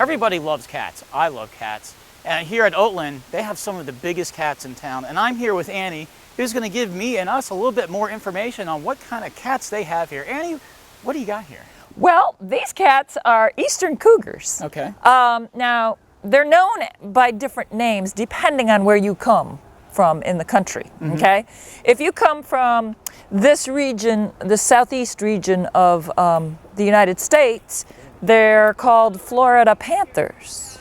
everybody loves cats. I love cats. And here at Oatland, they have some of the biggest cats in town. And I'm here with Annie, who's going to give me and us a little bit more information on what kind of cats they have here. Annie, what do you got here? Well, these cats are Eastern Cougars. Okay. Now, they're known by different names depending on where you come from in the country, okay? If you come from this region, the southeast region of the United States, they're called Florida Panthers.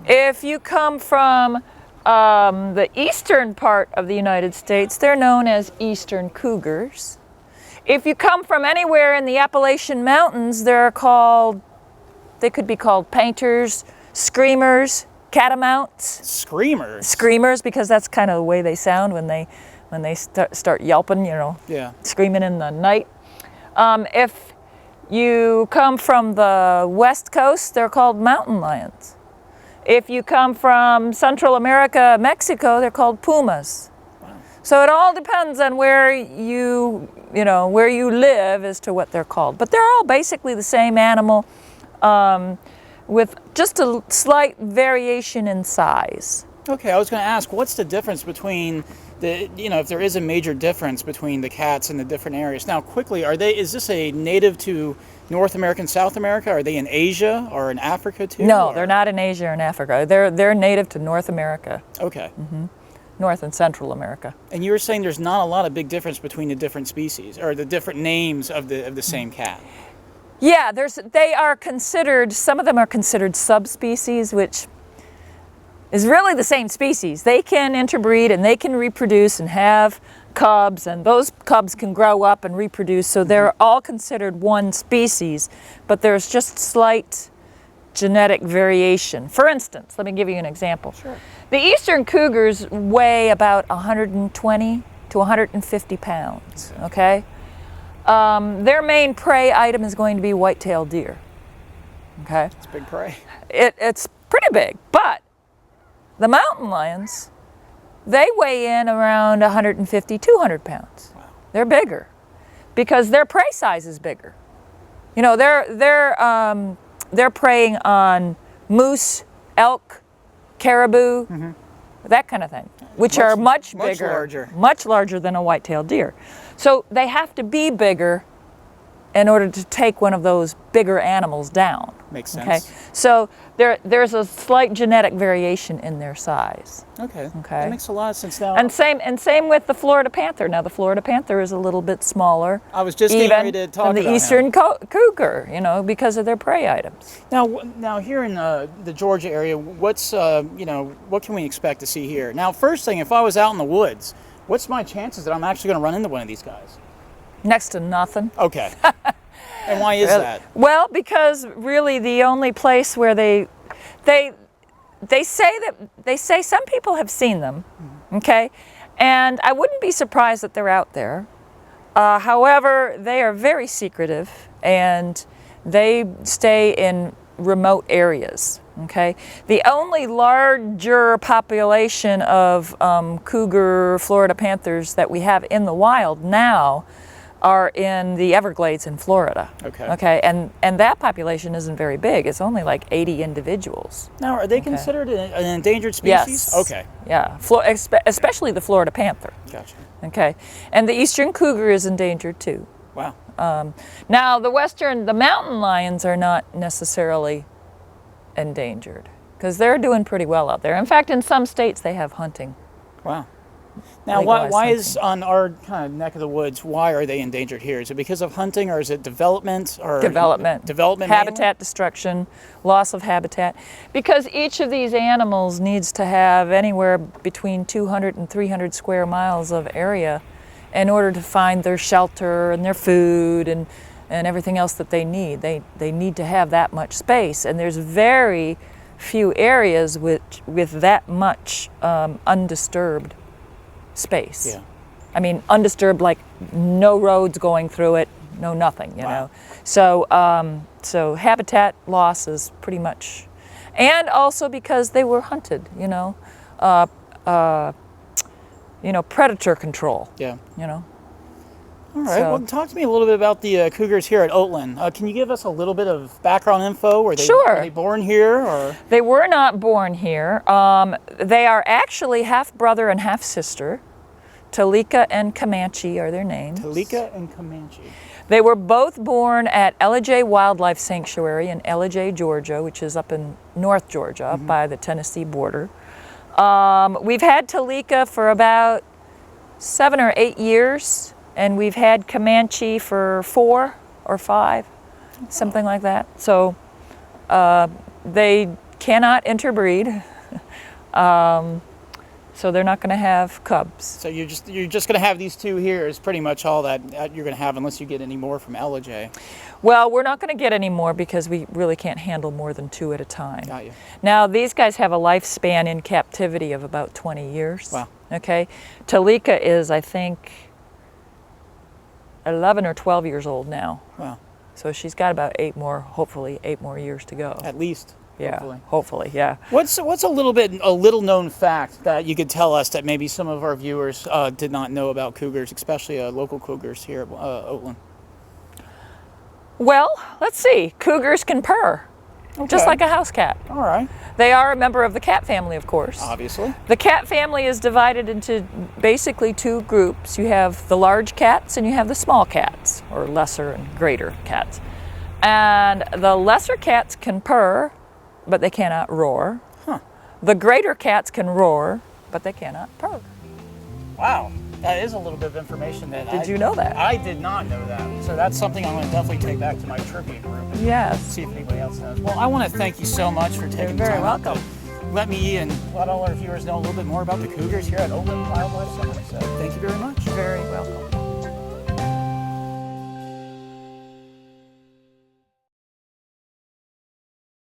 If you come from the eastern part of the United States, they're known as Eastern Cougars. If you come from anywhere in the Appalachian Mountains, they could be called Panthers, Screamers, Catamounts. Screamers? Screamers, because that's kind of the way they sound when they start yelping, you know, screaming in the night. If you come from the West Coast, they're called mountain lions. If you come from Central America, Mexico, they're called pumas. Wow. So it all depends on where you live as to what they're called. But they're all basically the same animal, with just a slight variation in size. Okay, I was going to ask, what's the difference between if there is a major difference between the cats in the different areas? Now, quickly, is this a native to North America and South America? Are they in Asia or in Africa too? No, they're not in Asia or in Africa. They're native to North America. Okay. North and Central America. And you were saying there's not a lot of big difference between the different species or the different names of the same cat. Yeah, some of them are considered subspecies, which is really the same species. They can interbreed and they can reproduce and have cubs, and those cubs can grow up and reproduce, so they're all considered one species, but there's just slight genetic variation. For instance, let me give you an example. Sure. The Eastern Cougars weigh about 120 to 150 pounds, okay? Their main prey item is going to be white-tailed deer. Okay? It's big prey. It's pretty big, but the mountain lions, they weigh in around 150, 200 pounds. Wow. They're bigger because their prey size is bigger. You know, they're preying on moose, elk, caribou, that kind of thing, which are much bigger, much larger than a white-tailed deer. So they have to be bigger in order to take one of those bigger animals down. Makes sense. Okay, so there's a slight genetic variation in their size. Okay. That makes a lot of sense now. And same with the Florida Panther. Now the Florida Panther is a little bit smaller. I was just getting ready to talk about the Eastern Cougar, because of their prey items. Now here in the Georgia area, what can we expect to see here? Now, first thing, if I was out in the woods, what's my chances that I'm actually going to run into one of these guys? Next to nothing. Okay. And why is that? Well, because really the only place where they say some people have seen them, okay? And I wouldn't be surprised that they're out there. However, they are very secretive and they stay in remote areas, okay? The only larger population of cougar Florida Panthers that we have in the wild now are in the Everglades in Florida. Okay, and that population isn't very big. It's only like 80 individuals. Now, are they considered an endangered species? Yes. Okay. Yeah, especially the Florida Panther. Gotcha. Okay, and the Eastern Cougar is endangered too. Wow. Now, the mountain lions are not necessarily endangered because they're doing pretty well out there. In fact, in some states they have hunting. Wow. Now, why is on our kind of neck of the woods, why are they endangered here? Is it because of hunting or is it development? Development, habitat destruction, loss of habitat. Because each of these animals needs to have anywhere between 200 and 300 square miles of area in order to find their shelter and their food and everything else that they need. They need to have that much space, and there's very few areas with that much undisturbed space. Yeah. I mean, undisturbed, like no roads going through it, no nothing, you know. So habitat loss is pretty much, and also because they were hunted, predator control. Yeah. All right. So- Well, talk to me a little bit about the Cougars here at Oatland. Can you give us a little bit of background info? Were Sure. they born here, or? They were not born here. They are actually half brother and half sister. Talika and Comanche are their names. Talika and Comanche. They were both born at Ellijay Wildlife Sanctuary in Ellijay, Georgia, which is up in North Georgia, up by the Tennessee border. We've had Talika for about 7 or 8 years, and we've had Comanche for 4 or 5, something like that. So they cannot interbreed. So they're not going to have cubs. So you're just going to have these two here is pretty much all that you're going to have, unless you get any more from Ellijay. Well, we're not going to get any more because we really can't handle more than 2 at a time. Got you. Now, these guys have a lifespan in captivity of about 20 years. Wow. Okay. Talika is, I think, 11 or 12 years old now. Wow. So she's got about 8 more, hopefully 8 more years to go. At least. Yeah. Hopefully, yeah. What's a little known fact that you could tell us that maybe some of our viewers did not know about Cougars, especially local Cougars here at Oatland? Well, let's see. Cougars can purr, just Okay. like a house cat. All right. They are a member of the cat family, of course. Obviously. The cat family is divided into basically 2 groups. You have the large cats and you have the small cats, or lesser and greater cats. And the lesser cats can purr, but they cannot roar. Huh. The greater cats can roar, but they cannot purr. Wow. That is a little bit of information that Did you know that? I did not know that. So that's something I'm going to definitely take back to my trivia group and Yes. see if anybody else knows. Well, I want to thank you so much for taking the very time out welcome. to let me and let all our viewers know a little bit more about the Cougars here at Oatland Wildlife Center. So thank you very much. Very welcome.